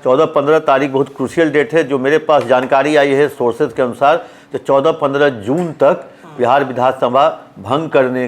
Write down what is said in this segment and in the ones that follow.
14-15 तारीख बहुत crucial date है। जो मेरे पास जानकारी आई है सोर्सेज के अनुसार, तो 14-15 जून तक बिहार विधानसभा भंग करने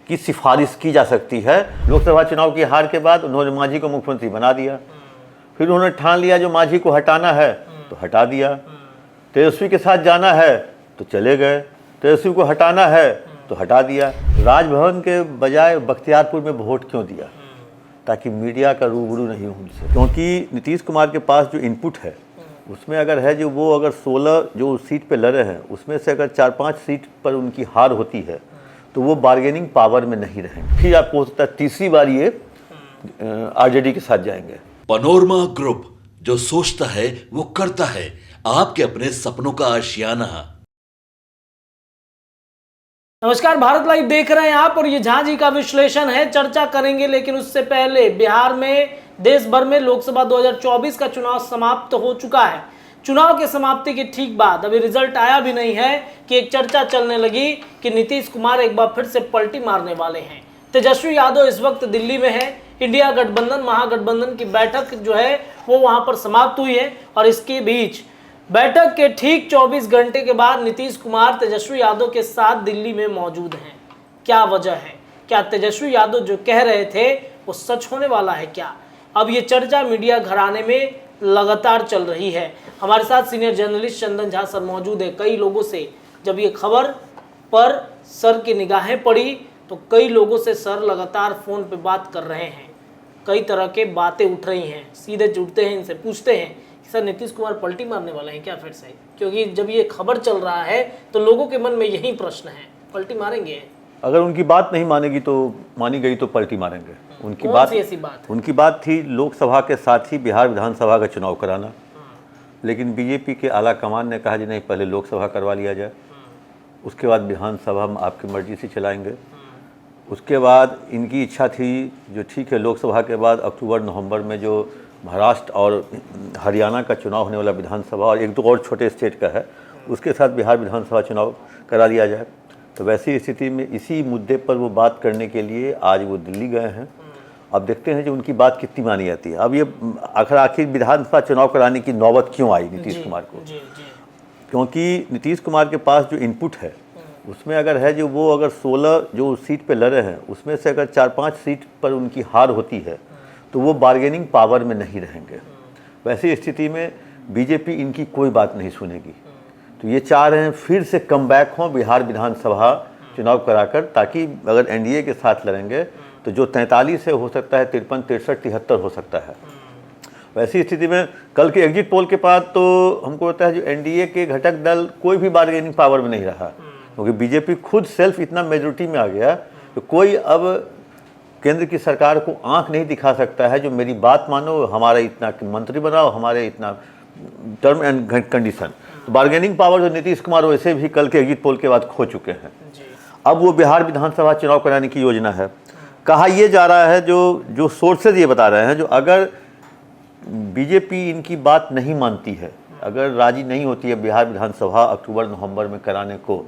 की सिफारिश की जा सकती है। लोकसभा चुनाव की हार के बाद उन्होंने मांझी को मुख्यमंत्री बना दिया, फिर उन्होंने ठान लिया जो मांझी को हटाना है तो हटा दिया, तेजस्वी के साथ जाना है तो चले गए, तेजस्वी को हटाना है तो हटा दिया। राजभवन के बजाय बख्तियारपुर में वोट क्यों दिया? ताकि मीडिया का रूबरू नहीं हो उनसे, क्योंकि नीतीश कुमार के पास जो इनपुट है उसमें अगर है जो वो अगर 16 जो सीट पे लड़े हैं उसमें से अगर 4-5 सीट पर उनकी हार होती है तो वो बार्गेनिंग पावर में नहीं रहेंगे। फिर आपको हो सकता है तीसरी बार ये आरजेडी के साथ जाएंगे। पनोरमा ग्रुप, जो सोचता है वो करता है, आपके अपने सपनों का आशियाना। नमस्कार, भारत लाइव देख रहे हैं आप और ये झांझी का विश्लेषण है, चर्चा करेंगे। लेकिन उससे पहले बिहार में, देश भर में लोकसभा 2024 का चुनाव समाप्त हो चुका है। चुनाव के समाप्ति के ठीक बाद अभी रिजल्ट आया भी नहीं है कि एक चर्चा चलने लगी कि नीतीश कुमार एक बार फिर से पलटी मारने वाले हैं। तेजस्वी यादव इस वक्त दिल्ली में है। इंडिया गठबंधन, महागठबंधन की बैठक जो है वो वहां पर समाप्त हुई है और इसके बीच बैठक के ठीक 24 घंटे के बाद नीतीश कुमार तेजस्वी यादव के साथ दिल्ली में मौजूद हैं। क्या वजह है? क्या तेजस्वी यादव जो कह रहे थे वो सच होने वाला है क्या? अब ये चर्चा मीडिया घराने में लगातार चल रही है। हमारे साथ senior journalist Chandan Jha sir मौजूद है। कई लोगों से जब ये खबर पर सर की निगाहें पड़ी तो कई लोगों से सर लगातार फ़ोन पे बात कर रहे हैं, कई तरह के बातें उठ रही हैं। सीधे जुड़ते हैं, इनसे पूछते हैं कि सर नीतीश कुमार पलटी मारने वाले हैं क्या फिर से? क्योंकि जब ये खबर चल रहा है तो लोगों के मन में यही प्रश्न है, पलटी मारेंगे? अगर उनकी बात नहीं मानेगी तो मानी गई तो पलटी मारेंगे। उनकी बात बात थी लोकसभा के साथ ही बिहार विधानसभा का चुनाव कराना, लेकिन बीजेपी के आला कमान ने कहा जी नहीं, पहले लोकसभा करवा लिया जाए, उसके बाद विधानसभा हम आपकी मर्जी से चलाएंगे। उसके बाद इनकी इच्छा थी जो ठीक है लोकसभा के बाद अक्टूबर-नवंबर में जो महाराष्ट्र और हरियाणा का चुनाव होने वाला विधानसभा और एक दो और छोटे स्टेट का है उसके साथ बिहार विधानसभा चुनाव करा लिया जाए। तो वैसी स्थिति में इसी मुद्दे पर वो बात करने के लिए आज वो दिल्ली गए हैं। अब देखते हैं जो उनकी बात कितनी मानी जाती है। अब ये आखिर विधानसभा चुनाव कराने की नौबत क्यों आई नीतीश कुमार को? क्योंकि नीतीश कुमार के पास जो इनपुट है उसमें अगर है जो वो अगर 16 जो सीट पे लड़े हैं उसमें से अगर 4-5 सीट पर उनकी हार होती है तो वो बार्गेनिंग पावर में नहीं रहेंगे। वैसी स्थिति में बीजेपी इनकी कोई बात नहीं सुनेगी। तो ये चाह रहे हैं फिर से कम बैक हों बिहार विधानसभा चुनाव कराकर, ताकि अगर एनडीए के साथ लड़ेंगे तो जो 43 है हो सकता है 53, 63, 73 हो सकता है। वैसी स्थिति में कल के एग्जिट पोल के बाद तो हमको लगता है जो एनडीए के घटक दल कोई भी बार्गेनिंग पावर में नहीं रहा, क्योंकि बीजेपी खुद सेल्फ इतना मेजोरिटी में आ गया तो कोई अब केंद्र की सरकार को आंख नहीं दिखा सकता है जो मेरी बात मानो, हमारा इतना मंत्री बनाओ, हमारे इतना टर्म एंड कंडीशन। तो बार्गेनिंग पावर जो नीतीश कुमार वैसे भी कल के एग्जिट पोल के बाद खो चुके हैं। अब वो बिहार विधानसभा चुनाव कराने की योजना है। कहा यह जा रहा है, जो सोर्सेज ये बता रहे हैं, जो अगर बीजेपी इनकी बात नहीं मानती है, अगर राजी नहीं होती है बिहार विधानसभा अक्टूबर-नवंबर में कराने को,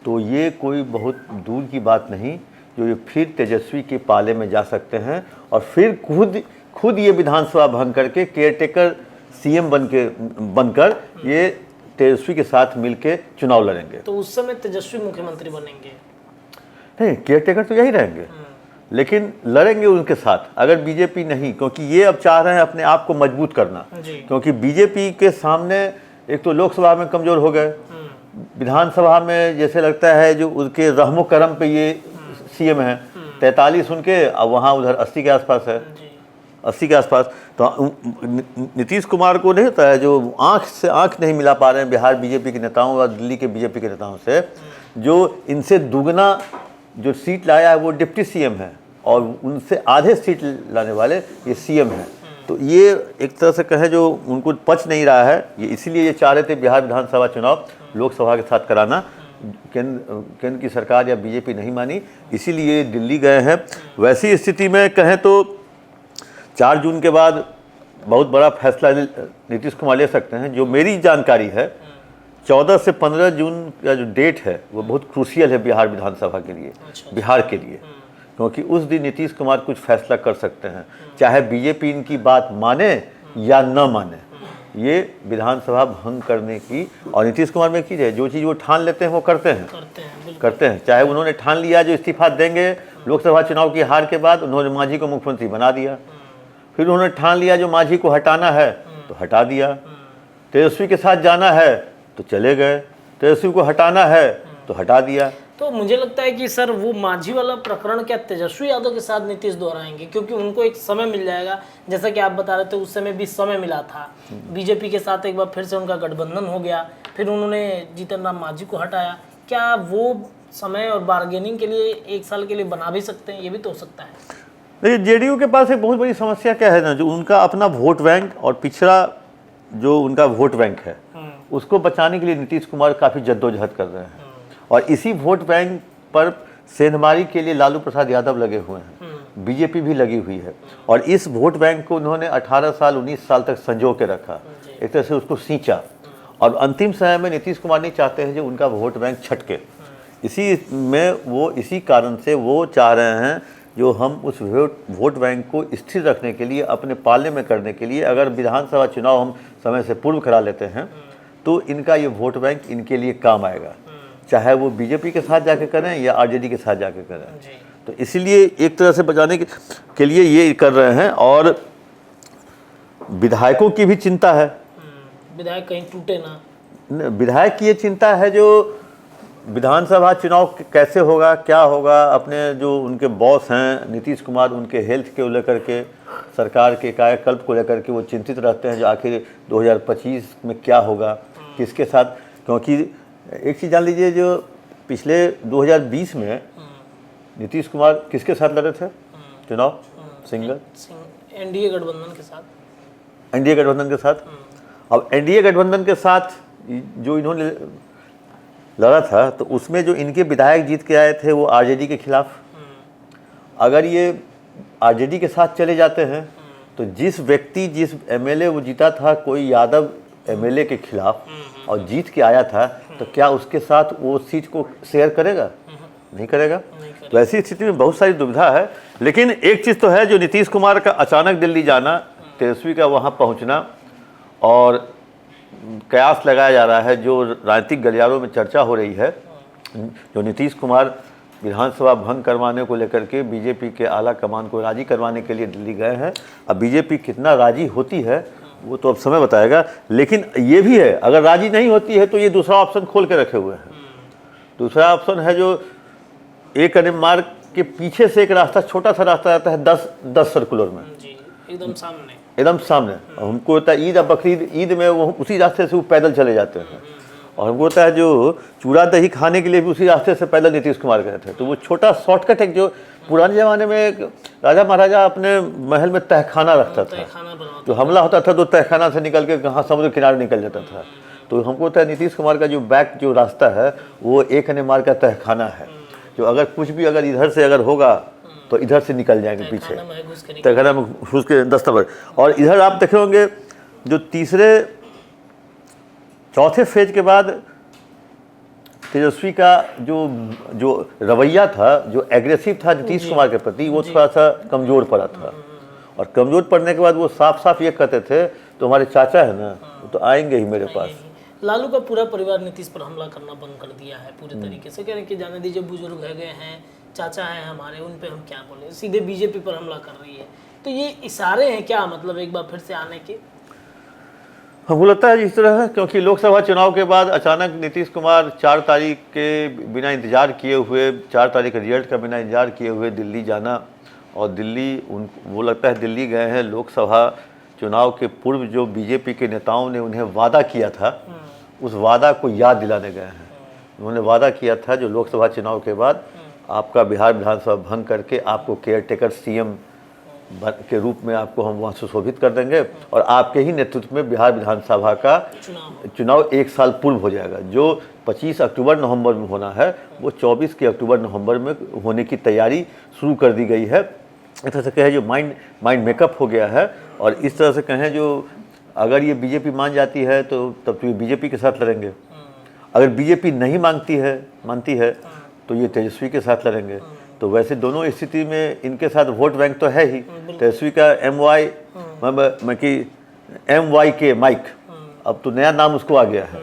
तो ये कोई बहुत दूर की बात नहीं जो ये फिर तेजस्वी के पाले में जा सकते हैं और फिर खुद ये विधानसभा भंग करके केयरटेकर सीएम बनकर ये तेजस्वी के साथ मिलके चुनाव लड़ेंगे। तो उस समय तेजस्वी मुख्यमंत्री बनेंगे? नहीं, केयरटेकर तो यही रहेंगे, लेकिन लड़ेंगे उनके साथ अगर बीजेपी नहीं, क्योंकि ये अब चाह रहे हैं अपने आप को मजबूत करना। क्योंकि बीजेपी के सामने एक तो लोकसभा में कमजोर हो गए, विधानसभा में जैसे लगता है जो उनके रहमो करम पे ये सीएम है, 43 उनके, अब वहाँ उधर 80 के आसपास है, 80 के आसपास। तो नीतीश कुमार को नहीं होता है जो आंख से आंख नहीं मिला पा रहे हैं बिहार बीजेपी के नेताओं और दिल्ली के बीजेपी के नेताओं से, जो इनसे दुगना जो सीट लाया है वो डिप्टी सीएम है और उनसे आधे सीट लाने वाले ये सीएम हैं। तो ये एक तरह से कहें जो उनको पच नहीं रहा है, ये इसीलिए ये चाह रहे थे बिहार विधानसभा चुनाव लोकसभा के साथ कराना। केंद्र की सरकार या बीजेपी नहीं मानी, इसीलिए दिल्ली गए हैं। वैसी स्थिति में कहें तो 4 जून के बाद बहुत बड़ा फैसला नीतीश कुमार ले सकते हैं। जो मेरी जानकारी है 14 से 15 जून का जो डेट है वो बहुत क्रूशियल है बिहार विधानसभा के लिए, बिहार के लिए, क्योंकि उस दिन नीतीश कुमार कुछ फैसला कर सकते हैं। चाहे बीजेपी इनकी बात माने या न माने, ये विधानसभा भंग करने की, और नीतीश कुमार में की है जो चीज़ वो ठान लेते हैं वो करते हैं, करते हैं। चाहे उन्होंने ठान लिया जो इस्तीफा देंगे लोकसभा चुनाव की हार के बाद, उन्होंने मांझी को मुख्यमंत्री बना दिया। फिर उन्होंने ठान लिया जो मांझी को हटाना है तो हटा दिया। तेजस्वी के साथ जाना है तो चले गए, तेजस्वी को हटाना है तो हटा दिया। तो मुझे लगता है कि सर वो मांझी वाला प्रकरण क्या तेजस्वी यादव के साथ नीतीश दोहराएंगे, क्योंकि उनको एक समय मिल जाएगा, जैसा कि आप बता रहे थे उस समय भी समय मिला था। बीजेपी के साथ एक बार फिर से उनका गठबंधन हो गया, फिर उन्होंने जीतन राम मांझी को हटाया। क्या वो समय और बार्गेनिंग के लिए 1 साल के लिए बना भी सकते हैं? ये भी तो हो सकता है। देखिए, जेडीयू के पास एक बहुत बड़ी समस्या क्या है ना, जो उनका अपना वोट बैंक और पिछड़ा जो उनका वोट बैंक है उसको बचाने के लिए नीतीश कुमार काफ़ी जद्दोजहद कर रहे हैं, और इसी वोट बैंक पर सेंधमारी के लिए लालू प्रसाद यादव लगे हुए हैं, बीजेपी भी लगी हुई है, और इस वोट बैंक को उन्होंने 18 साल 19 साल तक संजो के रखा, एक तरह से उसको सींचा, और अंतिम समय में नीतीश कुमार नहीं चाहते हैं जो उनका वोट बैंक छटके। इसी में वो इसी कारण से वो चाह रहे हैं जो हम उस वोट बैंक को स्थिर रखने के लिए, अपने पाले में करने के लिए, अगर विधानसभा चुनाव हम समय से पूर्व करा लेते हैं तो इनका ये वोट बैंक इनके लिए काम आएगा, चाहे वो बीजेपी के साथ जाके करें या आरजेडी के साथ जाके करें। तो इसीलिए एक तरह से बचाने के लिए ये कर रहे हैं, और विधायकों की भी चिंता है, विधायक कहीं टूटे ना। विधायक की ये चिंता है जो विधानसभा चुनाव कैसे होगा, क्या होगा, अपने जो उनके बॉस हैं नीतीश कुमार, उनके हेल्थ को लेकर के, सरकार के कायाकल्प को लेकर के वो चिंतित रहते हैं जो आखिर 2025 में क्या होगा, किसके साथ। क्योंकि एक चीज़ जान लीजिए, जो पिछले 2020 में नीतीश कुमार किसके साथ लड़े थे चुनाव? सिंगल एनडीए गठबंधन के साथ, एनडीए गठबंधन के साथ। अब एनडीए गठबंधन के साथ जो इन्होंने लड़ा था, तो उसमें जो इनके विधायक जीत के आए थे वो आरजेडी के खिलाफ। अगर ये आरजेडी के साथ चले जाते हैं तो जिस एमएलए वो जीता था, कोई यादव एमएलए के खिलाफ और जीत के आया था, तो क्या उसके साथ वो सीट को शेयर करेगा? नहीं करेगा। तो ऐसी स्थिति में बहुत सारी दुविधा है। लेकिन एक चीज़ तो है, जो नीतीश कुमार का अचानक दिल्ली जाना, तेजस्वी का वहाँ पहुँचना, और कयास लगाया जा रहा है, जो राजनीतिक गलियारों में चर्चा हो रही है, जो नीतीश कुमार विधानसभा भंग करवाने को लेकर के बीजेपी के आला कमान को राजी करवाने के लिए दिल्ली गए हैं। अब बीजेपी कितना राजी होती है वो तो अब समय बताएगा। लेकिन ये भी है, अगर राजी नहीं होती है तो ये दूसरा ऑप्शन खोल के रखे हुए हैं। दूसरा ऑप्शन है जो एक मार्ग के पीछे से एक रास्ता, छोटा सा रास्ता आता है 10 सर्कुलर में, एकदम सामने, एकदम सामने। हमको होता है ईद और बकरीद, ईद में वो उसी रास्ते से वो पैदल चले जाते हैं, और हमको होता है जो चूड़ा दही खाने के लिए भी उसी रास्ते से पैदल नीतीश कुमार गए थे। तो वो छोटा शॉर्टकट है, जो पुराने ज़माने में एक राजा महाराजा अपने महल में तहखाना रखता था, तो हमला होता था तो तहखाना से निकल के कहाँ समुद्र किनारे निकल जाता था। तो हमको होता है नीतीश कुमार का जो बैक जो रास्ता है वो एक मार्ग का तहखाना है, जो अगर कुछ भी अगर इधर से अगर होगा तो इधर से निकल जाएंगे पीछे, तहखाना में घुस के दस्तबर। और इधर आप देखे होंगे जो चौथे फेज के बाद तेजस्वी का जो रवैया था, जो एग्रेसिव था नीतीश कुमार के प्रति, वो थोड़ा सा कमज़ोर पड़ा था। और कमज़ोर पड़ने के बाद वो साफ साफ ये कहते थे, तो हमारे चाचा है ना, वो तो आएंगे ही मेरे पास। लालू का पूरा परिवार नीतीश पर हमला करना बंद कर दिया है पूरे तरीके से, कह रहे हैं कि जाने दीजिए, बुजुर्ग है गए हैं, चाचा हैं हमारे, उन पे हम क्या बोले, सीधे बीजेपी पर हमला कर रही है। तो ये इशारे हैं क्या, मतलब एक बार फिर से आने के? हमको लगता है इस तरह है, क्योंकि लोकसभा चुनाव के बाद अचानक नीतीश कुमार 4 तारीख के बिना इंतजार किए हुए, 4 तारीख के रिजल्ट का बिना इंतजार किए हुए दिल्ली जाना, और दिल्ली वो लगता है दिल्ली गए हैं लोकसभा चुनाव के पूर्व जो बीजेपी के नेताओं ने उन्हें वादा किया था, उस वादा को याद दिलाने गए हैं। उन्होंने वादा किया था जो लोकसभा चुनाव के बाद आपका बिहार विधानसभा भंग करके आपको केयर टेकर सीएम के रूप में आपको हम वहाँ सुशोभित कर देंगे, और आपके ही नेतृत्व में बिहार विधानसभा का चुनाव 1 साल पूर्व हो जाएगा। जो 25 अक्टूबर नवंबर में होना है वो 24 के अक्टूबर नवंबर में होने की तैयारी शुरू कर दी गई है। इस तरह से कहें जो माइंड मेकअप हो गया है, और इस तरह से कहें जो अगर ये बीजेपी मान जाती है तो तब तो ये बीजेपी के साथ लड़ेंगे, अगर बीजेपी नहीं मानती है तो ये तेजस्वी के साथ लड़ेंगे। तो वैसे दोनों स्थिति में इनके साथ वोट बैंक तो है ही, तेजस्वी का MY MYK माइक, अब तो नया नाम उसको आ गया है।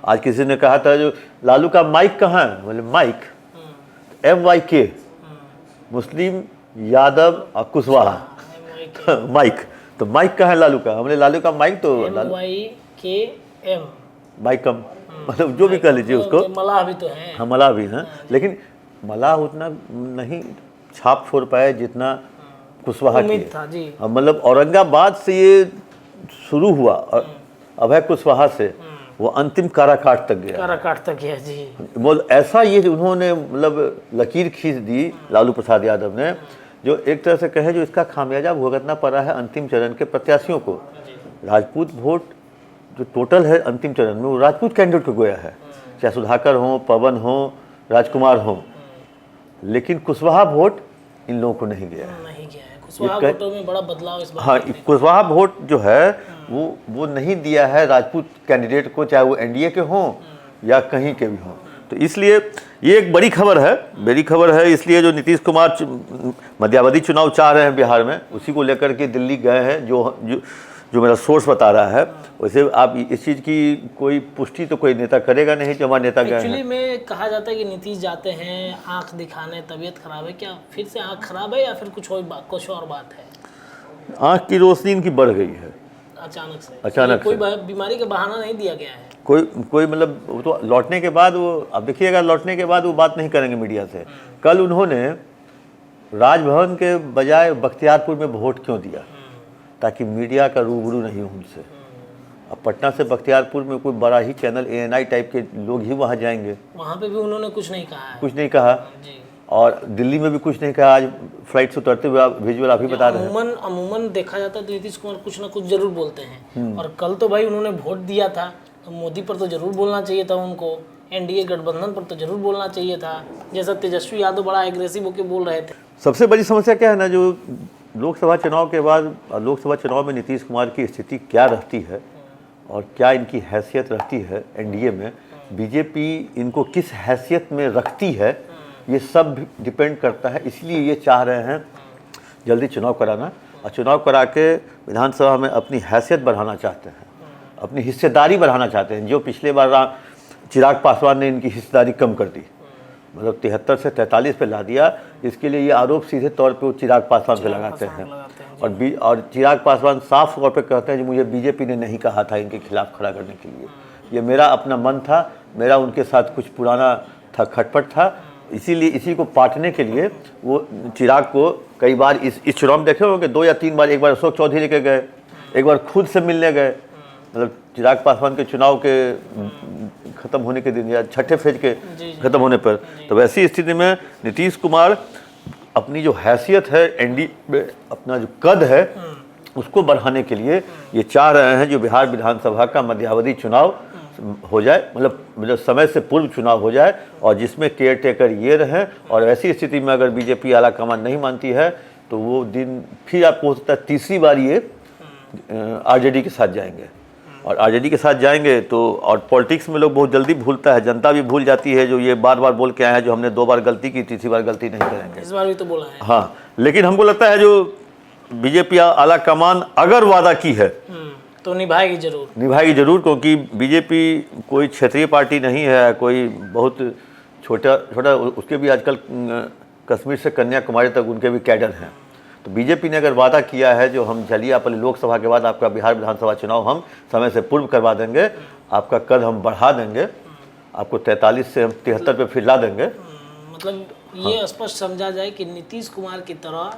आज किसी ने कहा था जो लालू का माइक कहाँ है, बोले माइक, MYK मुस्लिम यादव और कुशवाहा माइक, तो माइक कहाँ है लालू का, हमने लालू का माइक तो MYKM माइकम, मतलब जो भी कह लीजिए उसको, मलाह भी तो है। हाँ मलाह भी हैं, लेकिन मलाह उतना नहीं छाप छोड़ पाए जितना कुशवाहा की उम्मीद था जी। मतलब औरंगाबाद से ये शुरू हुआ और अभय कुशवाहा से वो अंतिम काराकाट तक गया। काराकाट तक गया जी। बोल ऐसा ये उन्होंने मतलब लकीर खींच दी लालू प्रसाद यादव ने, जो एक तरह से कहे जो इसका खामियाजा भुगतना पड़ा है अंतिम चरण के प्रत्याशियों को। राजपूत वोट जो टोटल है अंतिम चरण में वो राजपूत कैंडिडेट को गया है, चाहे सुधाकर हो, पवन हो, राजकुमार हो, लेकिन कुशवाहा वोट इन लोगों को नहीं गया है। नहीं गया है, कुशवाहा वोटों में बड़ा बदलाव इस बार। हाँ, कुशवाहा वोट जो है वो नहीं दिया है राजपूत कैंडिडेट को, चाहे वो एनडीए के हों या कहीं के भी हों। तो इसलिए ये एक बड़ी खबर है, इसलिए जो नीतीश कुमार मध्यावधि चुनाव चाह रहे हैं बिहार में, उसी को लेकर के दिल्ली गए हैं, जो मेरा सोर्स बता रहा है। वैसे आप इस चीज़ की कोई पुष्टि तो कोई नेता करेगा नहीं जो हमारे नेता गए हैं। एक्चुअली में कहा जाता है कि नीतीश जाते हैं आंख दिखाने, तबीयत खराब है, क्या फिर से आंख खराब है या फिर कुछ और बात है? आँख की रोशनी इनकी बढ़ गई है अचानक से कोई बीमारी का बहाना नहीं दिया गया है। कोई मतलब वो तो लौटने के बाद वो, अब देखिएगा लौटने के बाद वो बात नहीं करेंगे मीडिया से। कल उन्होंने राजभवन के बजाय बख्तियारपुर में वोट क्यों दिया, ताकि मीडिया का रूबरू नहीं हो उनसे। अब पटना से बख्तियारपुर में कोई बड़ा ही चैनल ANI टाइप के लोग ही वहाँ जाएंगे, वहाँ पे भी उन्होंने कुछ नहीं कहा है। कुछ नहीं कहा जी। और दिल्ली में भी कुछ नहीं कहा। आज फ्लाइट से उतरते हुए विजुअल आप ही बता रहे हैं। अमूमन देखा जाता है तो नीतीश कुमार कुछ ना कुछ जरूर बोलते हैं, और कल तो भाई उन्होंने वोट दिया था तो मोदी पर तो जरूर बोलना चाहिए था उनको, NDA गठबंधन पर तो जरूर बोलना चाहिए था, जैसा तेजस्वी यादव बड़ा एग्रेसिव होकर बोल रहे थे। सबसे बड़ी समस्या क्या है ना, जो लोकसभा चुनाव के बाद लोकसभा चुनाव में नीतीश कुमार की स्थिति क्या रहती है और क्या इनकी हैसियत रहती है एनडीए में, बीजेपी इनको किस हैसियत में रखती है, ये सब डिपेंड करता है। इसलिए ये चाह रहे हैं जल्दी चुनाव कराना, और चुनाव करा के विधानसभा में अपनी हैसियत बढ़ाना चाहते हैं, अपनी हिस्सेदारी बढ़ाना चाहते हैं। जो पिछले बार चिराग पासवान ने इनकी हिस्सेदारी कम कर दी, मतलब 73 से 43 पे ला दिया, इसके लिए ये आरोप सीधे तौर पे वो चिराग पासवान पे लगाते हैं। और चिराग पासवान साफ तौर पे कहते हैं कि मुझे बीजेपी ने नहीं कहा था इनके खिलाफ खड़ा करने के लिए, ये मेरा अपना मन था, मेरा उनके साथ कुछ पुराना था, खटपट था, इसीलिए इसी को पाटने के लिए वो चिराग को कई बार इस चुनाव में देखे होंगे 2 या 3 बार, एक बार अशोक चौधरी लेके गए, एक बार खुद से मिलने गए, मतलब चिराग पासवान के चुनाव के खत्म होने के दिन या छठे फेज के खत्म होने पर। तो वैसी स्थिति में नीतीश कुमार अपनी जो हैसियत है एनडी में, अपना जो कद है उसको बढ़ाने के लिए ये चाह रहे हैं जो बिहार विधानसभा का मध्यावधि चुनाव हो जाए, मतलब समय से पूर्व चुनाव हो जाए, और जिसमें केयर टेकर ये रहें। और ऐसी स्थिति में अगर बीजेपी आला कमान नहीं मानती है तो वो दिन फिर आपको हो सकता है तीसरी बार ये आरजेडी के साथ जाएंगे, और आरजेडी के साथ जाएंगे तो, और पॉलिटिक्स में लोग बहुत जल्दी भूलता है, जनता भी भूल जाती है, जो ये बार बार बोल के आए हैं जो हमने 2 बार गलती की, तीसरी बार गलती नहीं करेंगे। इस बार भी तो बोला है। हाँ, लेकिन हमको लगता है जो बीजेपी आला कमान अगर वादा की है तो निभाएगी जरूर, क्योंकि बीजेपी कोई क्षेत्रीय पार्टी नहीं है, कोई बहुत छोटा, उसके भी आजकल कश्मीर से कन्याकुमारी तक उनके भी कैडर हैं। तो बीजेपी ने अगर वादा किया है जो हम जलियापल्ली लोकसभा के बाद आपका बिहार विधानसभा चुनाव हम समय से पूर्व करवा देंगे, आपका कद हम बढ़ा देंगे, आपको 43 से हम 73 पे फिर ला देंगे। मतलब ये स्पष्ट समझा जाए कि नीतीश कुमार की तरह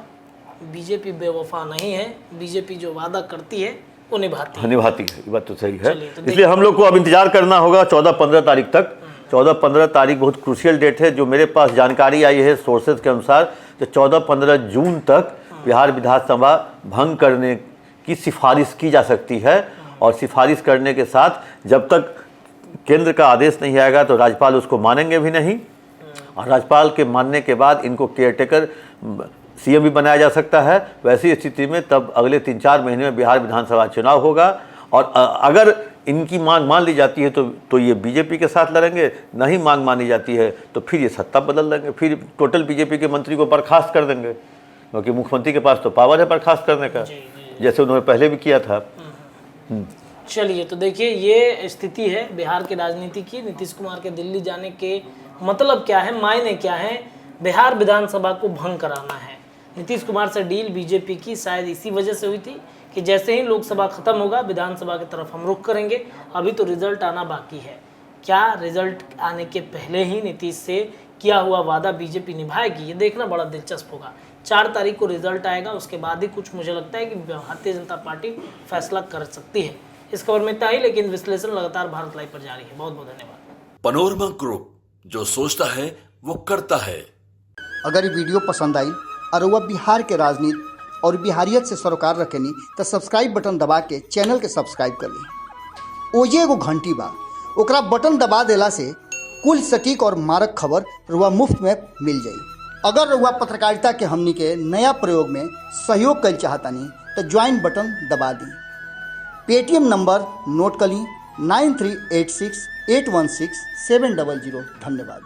बीजेपी बेवफा नहीं है, बीजेपी जो वादा करती है वो निभाती है, ये बात तो सही है। इसलिए हम लोग को अब इंतजार करना होगा 14-15 तारीख तक। 14-15 तारीख बहुत क्रूशियल डेट है, जो मेरे पास जानकारी आई है सोर्सेज के अनुसार, तो 14-15 जून तक बिहार विधानसभा भंग करने की सिफारिश की जा सकती है। और सिफारिश करने के साथ जब तक केंद्र का आदेश नहीं आएगा तो राज्यपाल उसको मानेंगे भी नहीं, और राज्यपाल के मानने के बाद इनको केयरटेकर सीएम भी बनाया जा सकता है। वैसी स्थिति में तब अगले 3-4 महीने में बिहार विधानसभा चुनाव होगा, और अगर इनकी मांग मान ली जाती है तो ये बीजेपी के साथ लड़ेंगे, नहीं मांग मानी जाती है तो फिर ये सत्ता बदल देंगे, फिर टोटल बीजेपी के मंत्री को बर्खास्त कर देंगे, क्योंकि मुख्यमंत्री के पास तो पावर है बर्खास्त करने का, जैसे उन्होंने पहले भी किया था। चलिए, तो देखिए ये स्थिति है बिहार की राजनीति की। नीतीश कुमार के दिल्ली जाने के मतलब क्या है, मायने क्या है? बिहार विधानसभा को भंग कराना है। नीतीश कुमार से डील बीजेपी की शायद इसी वजह से हुई थी कि जैसे ही लोकसभा खत्म होगा विधानसभा की तरफ हम रुख करेंगे। अभी तो रिजल्ट आना बाकी है। क्या रिजल्ट आने के पहले ही नीतीश से किया हुआ वादा बीजेपी निभाएगी? ये देखना बड़ा दिलचस्प होगा। 4 तारीख को रिजल्ट आएगा, उसके बाद ही कुछ मुझे लगता है कि भारतीय जनता पार्टी फैसला कर सकती है। इस खबर में इतना ही, लेकिन विश्लेषण लगातार भारत लाइव पर जारी है। बहुत बहुत धन्यवाद। पनोरमा ग्रुप, जो सोचता है वो करता है। अगर ये वीडियो पसंद आई और वह बिहार के राजनीति और बिहारियत से सरोकार रखेनी तो सब्सक्राइब बटन दबा के चैनल के सब्सक्राइब कर ली। ओजे एगो घंटी बा, ओकरा बटन दबा देला से कुल सटीक और मारक खबर रुआ मुफ्त में मिल जाई। अगर रुआ पत्रकारिता के हमनी के नया प्रयोग में सहयोग कर चाहतानी तो ज्वाइन बटन दबा दी। पेटीएम नंबर नोट कर ली 9386816700। धन्यवाद।